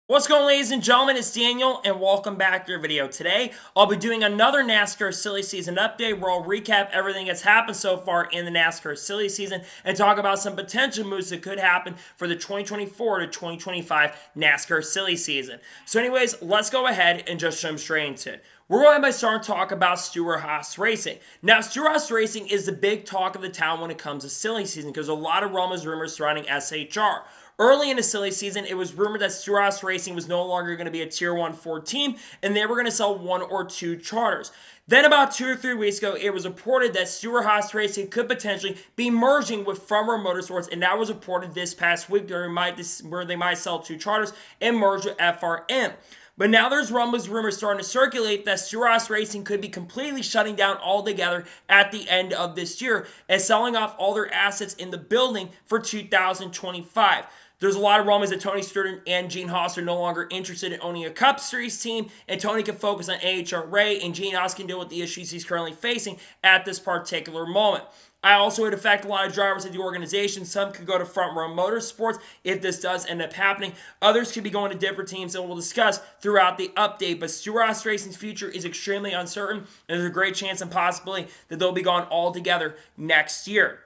What's going on, ladies and gentlemen? It's Daniel and welcome back to your video. Today I'll be doing another NASCAR silly season update where I'll recap everything that's happened so far in the NASCAR silly season and talk about some potential moves that could happen for the 2024 to 2025 NASCAR silly season. So anyways, let's go ahead and just jump straight into it. We're going to start to talk about Stewart-Haas Racing. Now, Stewart-Haas Racing is the big talk of the town when it comes to silly season because there's a lot of rumors surrounding SHR. Early in the silly season, it was rumored that Stewart-Haas Racing was no longer going to be a Tier 1 Ford team, and they were going to sell one or two charters. Then about 2 or 3 weeks ago, it was reported that Stewart-Haas Racing could potentially be merging with R Motorsports, and that was reported this past week where they might sell 2 charters and merge with FRM. But now there's rumors starting to circulate that Stewart-Haas Racing could be completely shutting down altogether at the end of this year and selling off all their assets in the building for 2025. There's a lot of rumors that Tony Stewart and Gene Haas are no longer interested in owning a Cup Series team, and Tony can focus on AHRA, and Gene Haas can deal with the issues he's currently facing at this particular moment. I also would affect a lot of drivers at the organization. Some could go to R Motorsports if this does end up happening. Others could be going to different teams that we'll discuss throughout the update. But Stewart-Haas Racing's future is extremely uncertain, and there's a great chance and possibility that they'll be gone altogether next year.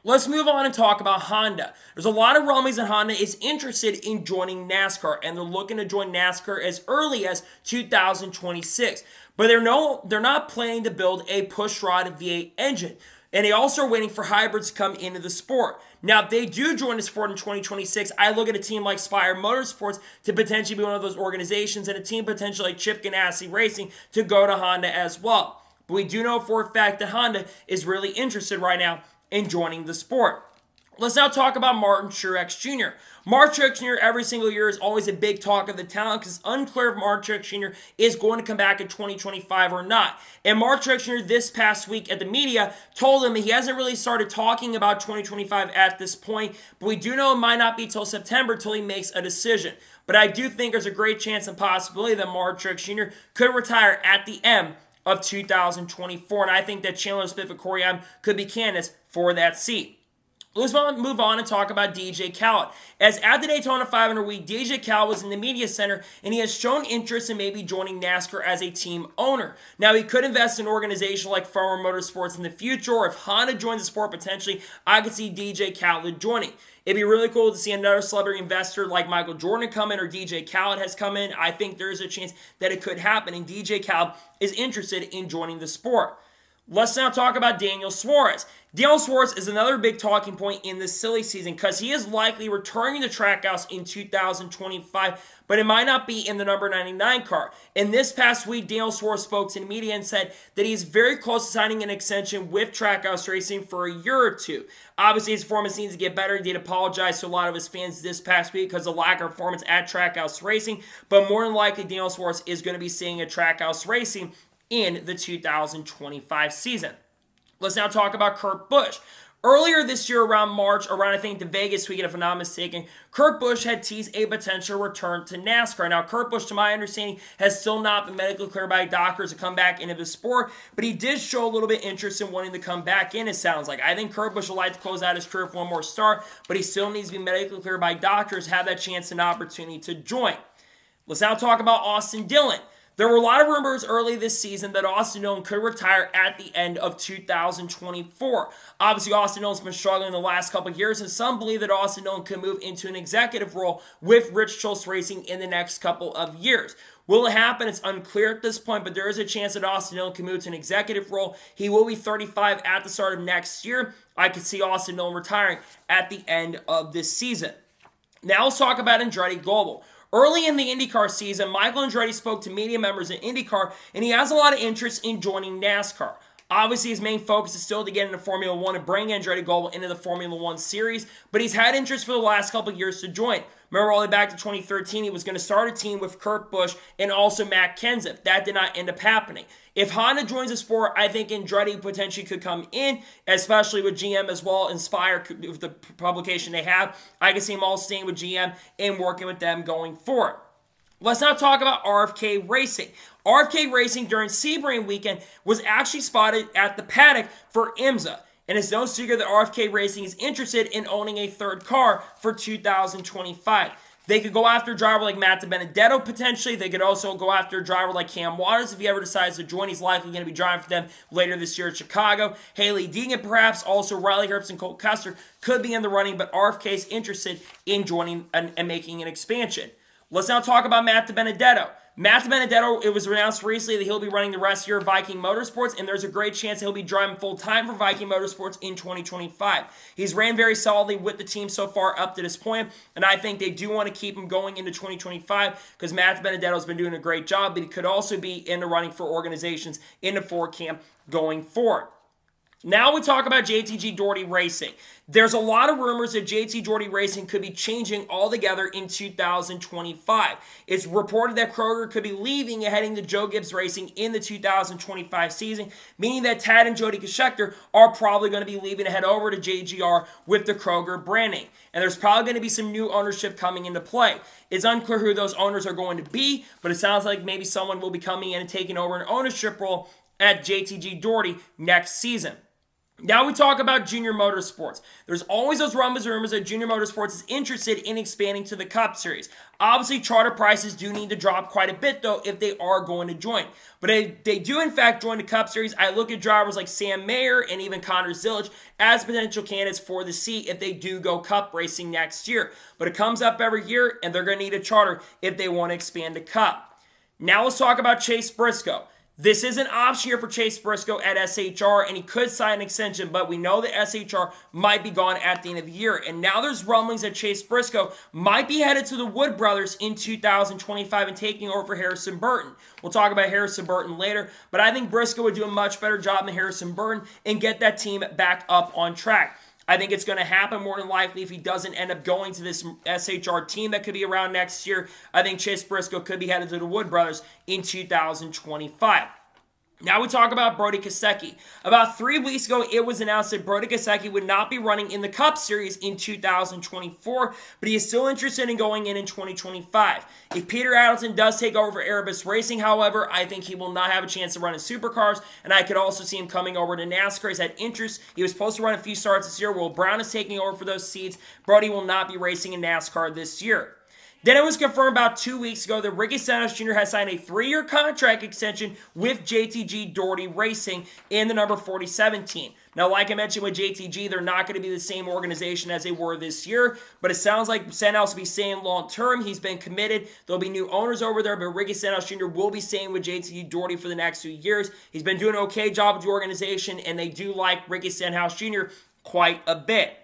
Let's move on and talk about Honda. There's a lot of rumblings that Honda is interested in joining NASCAR, and they're looking to join NASCAR as early as 2026. But they're not planning to build a pushrod V8 engine. And they also are waiting for hybrids to come into the sport. Now, if they do join the sport in 2026, I look at a team like R Motorsports to potentially be one of those organizations, and a team potentially like Chip Ganassi Racing to go to Honda as well. But we do know for a fact that Honda is really interested right now in joining the sport. Let's now talk about Martin Truex Jr. Martin Truex Jr. every single year is always a big talk of the town because it's unclear if Martin Truex Jr. is going to come back in 2025 or not. And Martin Truex Jr. this past week at the media told him he hasn't really started talking about 2025 at this point, but we do know it might not be till September till he makes a decision. But I do think there's a great chance and possibility that Martin Truex Jr. could retire at the end of 2024, and I think that Chandler, Smith, and Cory Heim could be candidates for that seat. Let's move on and talk about DJ Khaled. As at the Daytona 500 week, DJ Khaled was in the media center, and he has shown interest in maybe joining NASCAR as a team owner. Now, he could invest in an organization like R Motorsports in the future, or if Honda joins the sport potentially, I could see DJ Khaled joining. It'd be really cool to see another celebrity investor like Michael Jordan come in or DJ Khaled has come in. I think there's a chance that it could happen, and DJ Khaled is interested in joining the sport. Let's now talk about Daniel Suarez. Daniel Suarez is another big talking point in this silly season because he is likely returning to Trackhouse in 2025, but it might not be in the number 99 car. And this past week, Daniel Suarez spoke to the media and said that he's very close to signing an extension with Trackhouse Racing for a year or two. Obviously, his performance needs to get better. He did apologize to a lot of his fans this past week because of the lack of performance at Trackhouse Racing, but more than likely, Daniel Suarez is going to be staying at Trackhouse Racing in the 2025 season. Let's now talk about Kurt Busch. Earlier this year, around March, I think the Vegas weekend, if I'm not mistaken, Kurt Busch had teased a potential return to NASCAR. Now, Kurt Busch, to my understanding, has still not been medically cleared by doctors to come back into the sport, but he did show a little bit of interest in wanting to come back in, it sounds like. I think Kurt Busch would like to close out his career with one more start, but he still needs to be medically cleared by doctors, have that chance and opportunity to join. Let's now talk about Austin Dillon. There were a lot of rumors early this season that Austin Dillon could retire at the end of 2024. Obviously, Austin Dillon's been struggling the last couple of years, and some believe that Austin Dillon could move into an executive role with Rich Schultz Racing in the next couple of years. Will it happen? It's unclear at this point, but there is a chance that Austin Dillon can move to an executive role. He will be 35 at the start of next year. I could see Austin Dillon retiring at the end of this season. Now let's talk about Andretti Global. Early in the IndyCar season, Michael Andretti spoke to media members in IndyCar, and he has a lot of interest in joining NASCAR. Obviously, his main focus is still to get into Formula 1 and bring Andretti Global into the Formula 1 series, but he's had interest for the last couple of years to join. Remember, all the way back to 2013, he was going to start a team with Kurt Busch and also Matt Kenseth. That did not end up happening. If Honda joins the sport, I think Andretti potentially could come in, especially with GM as well, Inspire, with the publication they have. I can see him all staying with GM and working with them going forward. Let's now talk about RFK Racing. RFK Racing during Sebring weekend was actually spotted at the paddock for IMSA. And it's no secret that RFK Racing is interested in owning a third car for 2025. They could go after a driver like Matt Benedetto potentially. They could also go after a driver like Cam Waters if he ever decides to join. He's likely going to be driving for them later this year at Chicago. Hailie Deegan perhaps, also Riley Herbst and Cole Custer could be in the running, but RFK is interested in joining and making an expansion. Let's now talk about Matt Benedetto. Matt Benedetto, it was announced recently that he'll be running the rest of the year of Viking Motorsports, and there's a great chance he'll be driving full-time for Viking Motorsports in 2025. He's ran very solidly with the team so far up to this point, and I think they do want to keep him going into 2025 because Matt Benedetto's been doing a great job, but he could also be in the running for organizations in the Ford camp going forward. Now we talk about JTG Daugherty Racing. There's a lot of rumors that JT Daugherty Racing could be changing altogether in 2025. It's reported that Kroger could be leaving and heading to Joe Gibbs Racing in the 2025 season, meaning that Tad and Jody Scheckter are probably going to be leaving to head over to JGR with the Kroger branding. And there's probably going to be some new ownership coming into play. It's unclear who those owners are going to be, but it sounds like maybe someone will be coming in and taking over an ownership role at JTG Daugherty next season. Now we talk about Junior Motorsports. There's always those rumors that Junior Motorsports is interested in expanding to the Cup Series. Obviously, charter prices do need to drop quite a bit, though, if they are going to join. But if they do, in fact, join the Cup Series, I look at drivers like Sam Mayer and even Connorzillan as potential candidates for the seat if they do go Cup racing next year. But it comes up every year, and they're going to need a charter if they want to expand the Cup. Now let's talk about Chase Briscoe. This is an option year for Chase Briscoe at SHR, and he could sign an extension, but we know that SHR might be gone at the end of the year. And now there's rumblings that Chase Briscoe might be headed to the Wood Brothers in 2025 and taking over for Harrison Burton. We'll talk about Harrison Burton later, but I think Briscoe would do a much better job than Harrison Burton and get that team back up on track. I think it's going to happen more than likely if he doesn't end up going to this SHR team that could be around next year. I think Chase Briscoe could be headed to the Wood Brothers in 2025. Now we talk about Brody Keke. About 3 weeks ago, it was announced that Brody Keke would not be running in the Cup Series in 2024, but he is still interested in going in 2025. If Peter Adelson does take over for RFK Racing, however, I think he will not have a chance to run in supercars, and I could also see him coming over to NASCAR. He's had interest. He was supposed to run a few starts this year. Will Brown is taking over for those seats. Brody will not be racing in NASCAR this year. Then it was confirmed about 2 weeks ago that Ricky Stenhouse Jr. has signed a 3-year contract extension with JTG Daugherty Racing in the number 47 team. Now, like I mentioned with JTG, they're not going to be the same organization as they were this year, but it sounds like Stenhouse will be staying long-term. He's been committed. There'll be new owners over there, but Ricky Stenhouse Jr. will be staying with JTG Daugherty for the next 2 years. He's been doing an okay job with the organization, and they do like Ricky Stenhouse Jr. quite a bit.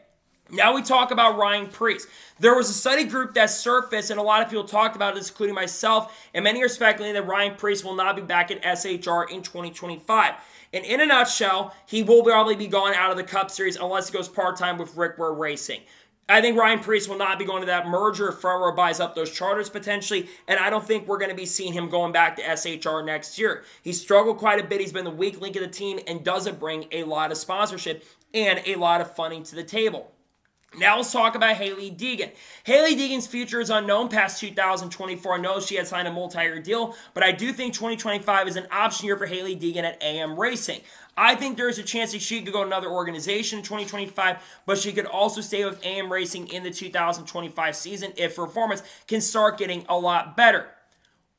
Now we talk about Ryan Preece. There was a study group that surfaced, and a lot of people talked about this, including myself, and many are speculating that Ryan Preece will not be back at SHR in 2025. And in a nutshell, he will probably be gone out of the Cup Series unless he goes part-time with Rick Ware Racing. I think Ryan Preece will not be going to that merger if Front Row buys up those charters potentially, and I don't think we're going to be seeing him going back to SHR next year. He's struggled quite a bit. He's been the weak link of the team and doesn't bring a lot of sponsorship and a lot of funding to the table. Now let's talk about Hailie Deegan. Hailie Deegan's future is unknown past 2024. I know she had signed a multi-year deal, but I do think 2025 is an option year for Hailie Deegan at AM Racing. I think there is a chance that she could go to another organization in 2025, but she could also stay with AM Racing in the 2025 season if performance can start getting a lot better.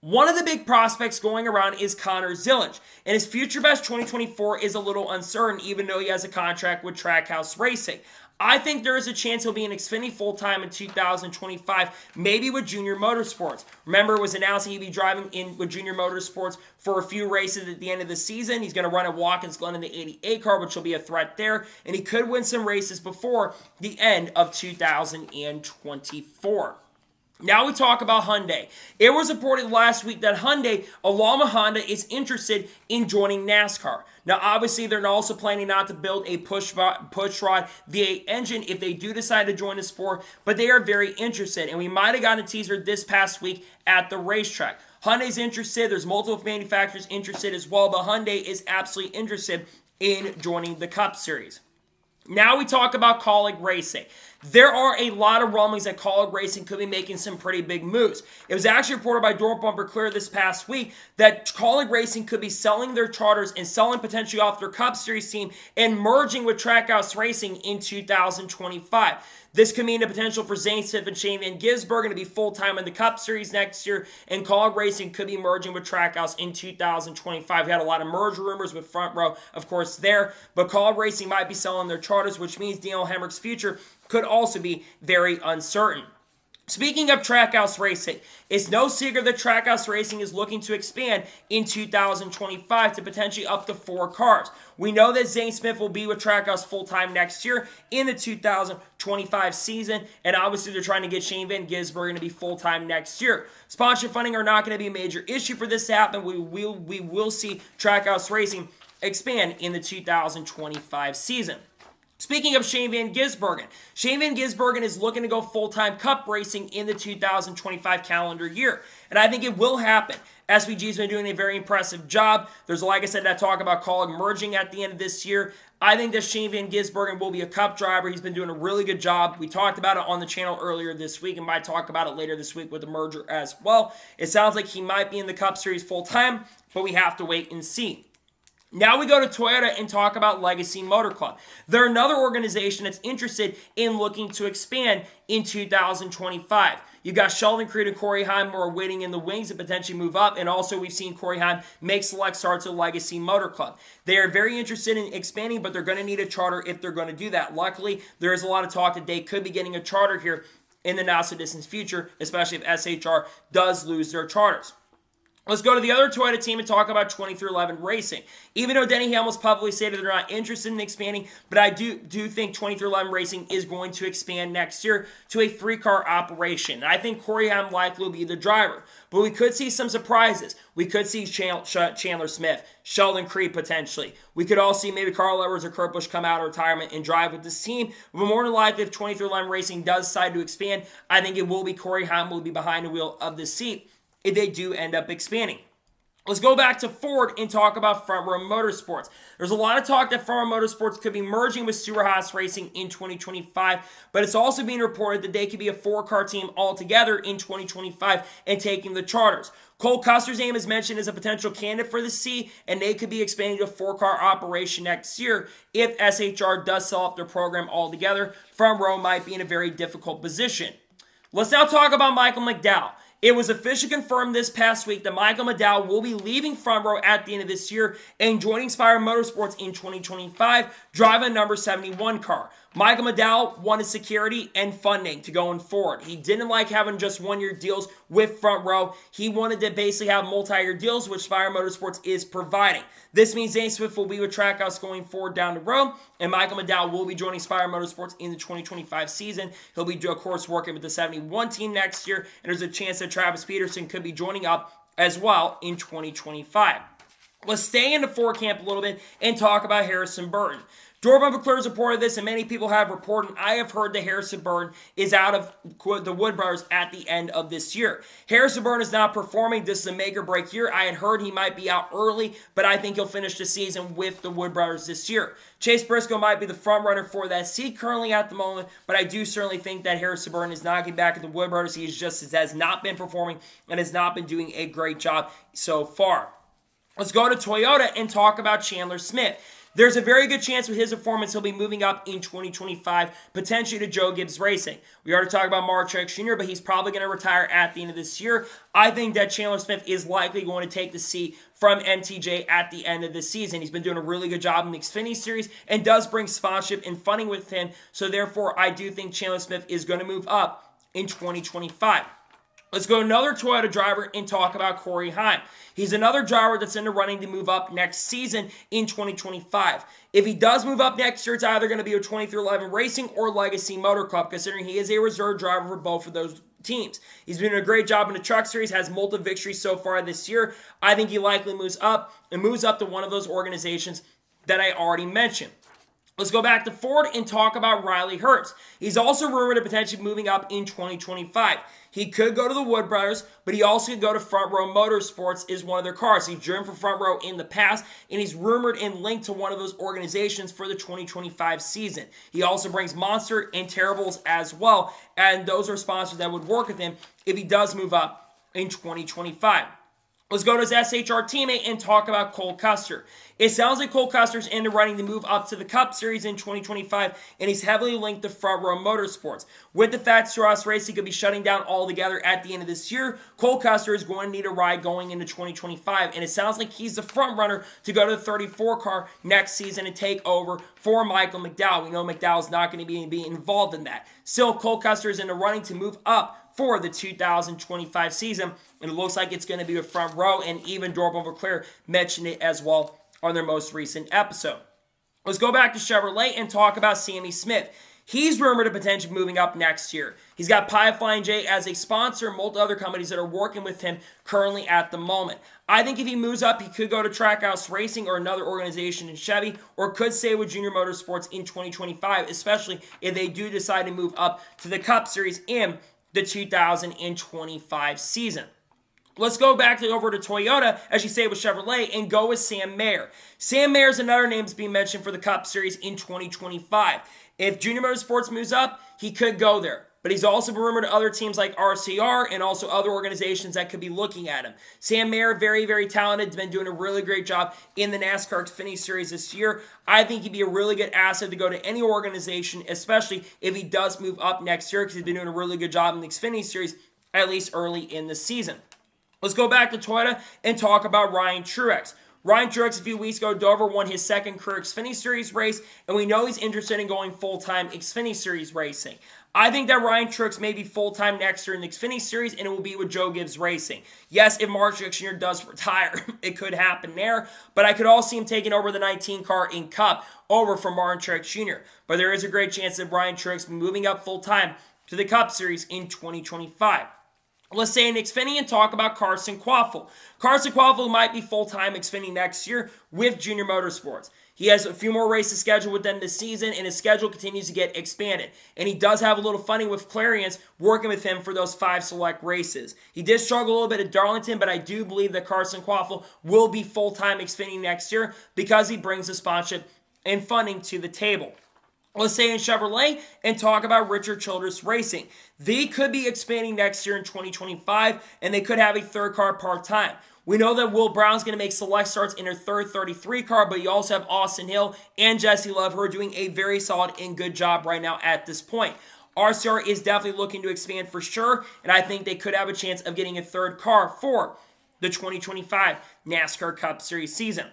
One of the big prospects going around is Connorzillan, and his future best 2024 is a little uncertain, even though he has a contract with Trackhouse Racing. I think there is a chance he'll be in Xfinity full-time in 2025, maybe with Junior Motorsports. Remember, it was announced he'd be driving in with Junior Motorsports for a few races at the end of the season. He's going to run at Watkins Glen in the 88 car, which will be a threat there, and he could win some races before the end of 2024. Now we talk about Hyundai. It was reported last week that Hyundai, along with Honda, is interested in joining NASCAR. Now, obviously, they're also planning not to build a push rod V8 engine if they do decide to join the sport, but they are very interested, and we might have gotten a teaser this past week at the racetrack. Hyundai's interested. There's multiple manufacturers interested as well, but Hyundai is absolutely interested in joining the Cup Series. Now we talk about Khaled Racing. there are a lot of rumblings that Khaled Racing could be making some pretty big moves. It was actually reported by Door Bumper Clear this past week that Khaled Racing could be selling their charters and selling potentially off their Cup Series team and merging with Trackhouse Racing in 2025. This could mean the potential for Zane Smith and Shane Van Gisbergen to be full-time in the Cup Series next year, and Khaled Racing could be merging with Trackhouse in 2025. We had a lot of merger rumors with Front Row, of course, there, but Khaled Racing might be selling their charters, which means Daniel Hemrick's future could also be very uncertain. Speaking of Trackhouse Racing, it's no secret that Trackhouse Racing is looking to expand in 2025 to potentially up to 4 cars. We know that Zane Smith will be with Trackhouse full-time next year in the 2025 season, and obviously they're trying to get Shane Van Gisbergen to be full-time next year. Sponsorship funding are not going to be a major issue for this to happen. We will see Trackhouse Racing expand in the 2025 season. Speaking of Shane Van Gisbergen is looking to go full-time Cup racing in the 2025 calendar year, and I think it will happen. SVG's been doing a very impressive job. There's, like I said, that talk about Khaled merging at the end of this year. I think that Shane Van Gisbergen will be a Cup driver. He's been doing a really good job. We talked about it on the channel earlier this week and might talk about it later this week with the merger as well. It sounds like he might be in the Cup Series full-time, but we have to wait and see. Now we go to Toyota and talk about Legacy Motor Club. They're another organization that's interested in looking to expand in 2025. You've got Sheldon Creed and Cory Heim who are waiting in the wings to potentially move up, and also we've seen Cory Heim make select starts at Legacy Motor Club. They are very interested in expanding, but they're going to need a charter if they're going to do that. Luckily, there is a lot of talk that they could be getting a charter here in the not-so-distant future, especially if SHR does lose their charters. Let's go to the other Toyota team and talk about 2311 Racing. Even though Denny Hamlin's publicly stated they're not interested in expanding, but I do think 2311 Racing is going to expand next year to a 3-car operation. And I think Cory Heim likely will be the driver. But we could see some surprises. We could see Chandler Smith, Sheldon Creed potentially. We could all see maybe Carl Edwards or Kurt Busch come out of retirement and drive with this team. But more than likely, if 2311 Racing does decide to expand, I think it will be Cory Heim will be behind the wheel of the seat if they do end up expanding. Let's go back to Ford and talk about Front Row Motorsports. There's a lot of talk that Front Row Motorsports could be merging with Stewart-Haas Racing in 2025, but it's also being reported that they could be a 4-car team altogether in 2025 and taking the charters. Cole Custer's name is mentioned as a potential candidate for the C, and they could be expanding to a 4-car operation next year. If SHR does sell up their program altogether, Front Row might be in a very difficult position. Let's now talk about Michael McDowell. It was officially confirmed this past week that Michael McDowell will be leaving Front Row at the end of this year and joining Spire Motorsports in 2025, driving a number 71 car. Michael McDowell wanted security and funding to going forward. He didn't like having just one-year deals with Front Row. He wanted to basically have multi-year deals, which Spire Motorsports is providing. This means Zane Smith will be with Trackhouse going forward down the road, and Michael McDowell will be joining Spire Motorsports in the 2025 season. He'll be, of course, working with the 71 team next year, and there's a chance that Travis Peterson could be joining up as well in 2025. Let's stay in the Ford camp a little bit and talk about Harrison Burton. Door Bumper Clear has reported this, and many people have reported. I have heard that Harrison Burton is out of the Wood Brothers at the end of this year. Harrison Burton is not performing. This is a make-or-break year. I had heard he might be out early, but I think he'll finish the season with the Wood Brothers this year. Chase Brisco might be the front runner for that seat currently at the moment, but I do certainly think that Harrison Burton is not getting back at the Wood Brothers. He has not been performing and has not been doing a great job so far. Let's go to Toyota and talk about Chandler Smith. There's a very good chance with his performance he'll be moving up in 2025, potentially to Joe Gibbs Racing. We already talked about R Jr., but he's probably going to retire at the end of this year. I think that Chandler Smith is likely going to take the seat from MTJ at the end of the season. He's been doing a really good job in the Xfinity Series and does bring sponsorship and funding with him. So therefore, I do think Chandler Smith is going to move up in 2025. Let's go to another Toyota driver and talk about Cory Heim. He's another driver that's in the running to move up next season in 2025. If he does move up next year, it's either going to be a 2311 Racing or Legacy Motor Club, considering he is a reserve driver for both of those teams. He's been doing a great job in the Truck Series, has multiple victories so far this year. I think he likely moves up to one of those organizations that I already mentioned. Let's go back to Ford and talk about Riley Herbst. He's also rumored of potentially moving up in 2025. He could go to the Wood Brothers, but he also could go to Front Row Motorsports is one of their cars. He's driven for Front Row in the past, and he's rumored and linked to one of those organizations for the 2025 season. He also brings Monster and Terribles as well, and those are sponsors that would work with him if he does move up in 2025. Let's go to his SHR teammate and talk about Cole Custer. It sounds like Cole Custer's in the running to move up to the Cup Series in 2025, and he's heavily linked to Front Row Motorsports. With the fact StewartHaas Racing could be shutting down altogether at the end of this year, Cole Custer is going to need a ride going into 2025, and it sounds like he's the front runner to go to the 34 car next season and take over for Michael McDowell. We know McDowell's not going to be involved in that. Still, Cole Custer is in the running to move up for the 2025 season, and it looks like it's going to be a Front Row, and even Dorval McClure mentioned it as well on their most recent episode. Let's go back to Chevrolet and talk about Sammy Smith. He's rumored of potentially moving up next year. He's got Pie Flying J as a sponsor, multiple other companies that are working with him currently at the moment. I think if he moves up, he could go to Trackhouse Racing or another organization in Chevy, or could stay with Junior Motorsports in 2025, especially if they do decide to move up to the Cup Series in the 2025 season. Let's go back over to Toyota, as you say with Chevrolet, and go with Sam Mayer. Sam Mayer is another name that's being mentioned for the Cup Series in 2025. If Junior Motorsports moves up, he could go there. But he's also been rumored to other teams like RCR and also other organizations that could be looking at him. Sam Mayer, very, very talented, has been doing a really great job in the NASCAR Xfinity Series this year. I think he'd be a really good asset to go to any organization, especially if he does move up next year, because he's been doing a really good job in the Xfinity Series, at least early in the season. Let's go back to Toyota and talk about Ryan Truex. Ryan Truex, a few weeks ago, Dover won his second career Xfinity Series race, and we know he's interested in going full-time Xfinity Series racing. I think that Ryan Truex may be full-time next year in the Xfinity Series, and it will be with Joe Gibbs Racing. Yes, if Mark Truex Jr. does retire, it could happen there, but I could also see him taking over the 19 car in Cup over from Martin Truex Jr. But there is a great chance that Ryan Truex will be moving up full-time to the Cup Series in 2025. Let's say in Xfinity and talk about Carson Quaffle. Carson Quaffle might be full-time Xfinity next year with Junior Motorsports. He has a few more races scheduled with them this season, and his schedule continues to get expanded. And he does have a little funding with Clarions working with him for those 5 select races. He did struggle a little bit at Darlington, but I do believe that Carson Quaffle will be full-time Xfinity next year because he brings the sponsorship and funding to the table. Let's say in Chevrolet and talk about Richard Childress Racing. They could be expanding next year in 2025, and they could have a third car part-time. We know that Will Brown's going to make select starts in her third 33 car, but you also have Austin Hill and Jesse Love who are doing a very solid and good job right now at this point. RCR is definitely looking to expand for sure, and I think they could have a chance of getting a third car for the 2025 NASCAR Cup Series season.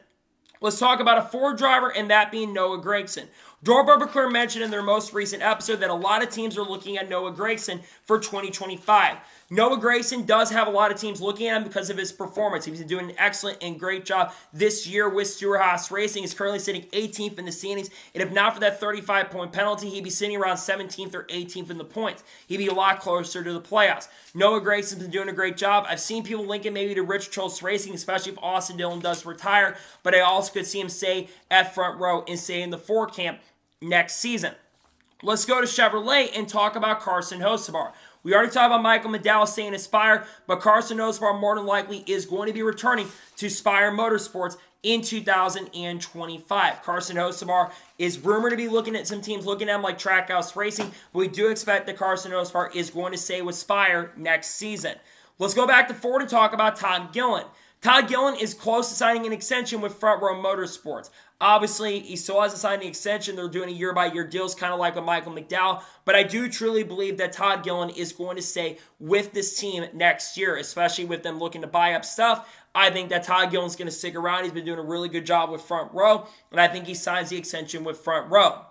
Let's talk about a Ford driver, and that being Noah Gragson. Dorval McClure mentioned in their most recent episode that a lot of teams are looking at Noah Gragson for 2025. Noah Gragson does have a lot of teams looking at him because of his performance. He's been doing an excellent and great job this year with Stewart-Haas Racing. He's currently sitting 18th in the standings, and if not for that 35-point penalty, he'd be sitting around 17th or 18th in the points. He'd be a lot closer to the playoffs. Noah Gragson's been doing a great job. I've seen people link it maybe to Rich Childress Racing, especially if Austin Dillon does retire, but I also could see him stay at Front Row and stay in the Ford camp next season. Let's go to Chevrolet and talk about Carson Hocevar. We already talked about Michael McDowell staying at Spire, but Carson Hocevar more than likely is going to be returning to Spire Motorsports in 2025. Carson Hocevar is rumored to be looking at some teams looking at him like Trackhouse Racing, but we do expect that Carson Hocevar is going to stay with Spire next season. Let's go back to Ford and talk about Todd Gillan. Todd Gillan is close to signing an extension with Front Row Motorsports. Obviously, he still hasn't signed the extension. They're doing a year-by-year deals, kind of like with Michael McDowell. But I do truly believe that Todd Gillan is going to stay with this team next year, especially with them looking to buy up stuff. I think that Todd Gillan's going to stick around. He's been doing a really good job with Front Row, and I think he signs the extension with Front Row.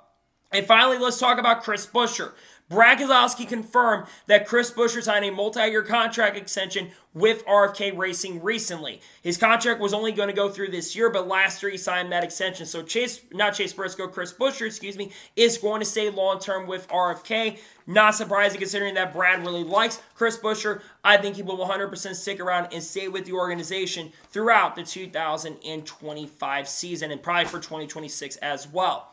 And finally, let's talk about Chris Buescher. Brad Keselowski confirmed that Chris Buescher signed a multi-year contract extension with RFK Racing recently. His contract was only going to go through this year, but last year he signed that extension. So Chris Buescher, is going to stay long-term with RFK. Not surprising considering that Brad really likes Chris Buescher. I think he will 100% stick around and stay with the organization throughout the 2025 season and probably for 2026 as well.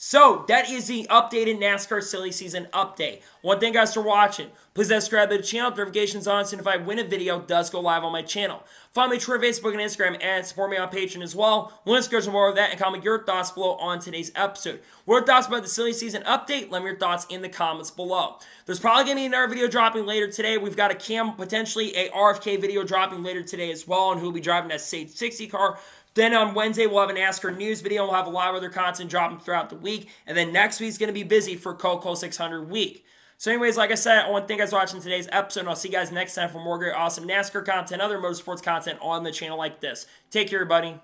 So, that is the updated NASCAR silly season update. One thing, guys, for watching. Please subscribe to the channel, notifications on, so if I win a video, does go live on my channel. Follow me on Twitter, Facebook, and Instagram, and support me on Patreon as well. Links go to more of that, and comment your thoughts below on today's episode. What are your thoughts about the silly season update? Let me know your thoughts in the comments below. There's probably going to be another video dropping later today. We've got potentially a RFK video dropping later today as well, and who will be driving that Sage 60 car. Then on Wednesday, we'll have a NASCAR news video. We'll have a lot of other content dropping throughout the week. And then next week's going to be busy for Coco 600 week. So anyways, like I said, I want to thank you guys for watching today's episode. And I'll see you guys next time for more great, awesome NASCAR content, other motorsports content on the channel like this. Take care, everybody.